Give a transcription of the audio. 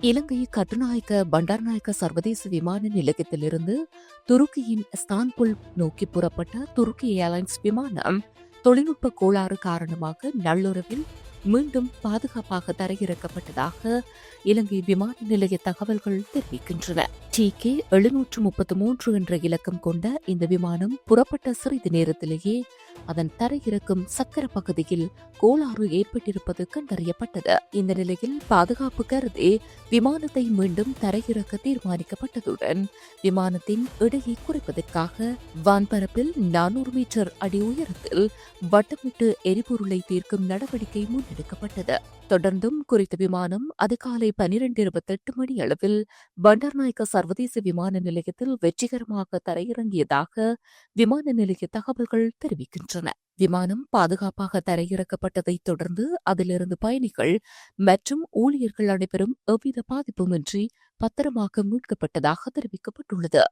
இலங்கை கட்டுநாயக்க பண்டார்நாயக்க சர்வதேச விமான நிலையத்திலிருந்து துருக்கியின் இஸ்தான்புல் நோக்கி புறப்பட்ட துருக்கி ஏர்லைன்ஸ் விமானம் தொழில்நுட்ப கோளாறு காரணமாக நள்ளிரவில் மீண்டும் பாதுகாப்பாக தரையிறக்கப்பட்டதாக இலங்கை விமான நிலைய தகவல்கள் தெரிவிக்கின்றன. TK 733 என்ற இலக்கம் கொண்ட இந்த விமானம் புறப்பட்ட சிறிது நேரத்திலேயே அதன் தரையிறக்கும் சக்கர பகுதியில் கோளாறு ஏற்பட்டிருப்பது கண்டறியப்பட்டது. இந்த நிலையில் பாதுகாப்பு கருதி விமானத்தை மீண்டும் தரையிறக்க தீர்மானிக்கப்பட்டதுடன் விமானத்தின் எடையை குறைப்பதற்காக வான்பரப்பில் 400 மீட்டர் அடி உயரத்தில் வட்டமிட்டு எரிபொருளை தீர்க்கும் நடவடிக்கை முன்னெடுக்கப்பட்டது. தொடர்ந்தும் குறித்த விமானம் அதிகாலை 12:28 மணி அளவில் பண்டார்நாயக்க சர்வதேச விமான நிலையத்தில் வெற்றிகரமாக தரையிறங்கியதாக விமான நிலைய தகவல்கள் தெரிவிக்கின்றன. விமானம் பாதுகாப்பாக தரையிறக்கப்பட்டதைத் தொடர்ந்து அதிலிருந்து பயணிகள் மற்றும் ஊழியர்கள் அனைவரும் எவ்வித பாதிப்புமின்றி பத்திரமாக மீட்கப்பட்டதாக தெரிவிக்கப்பட்டுள்ளது.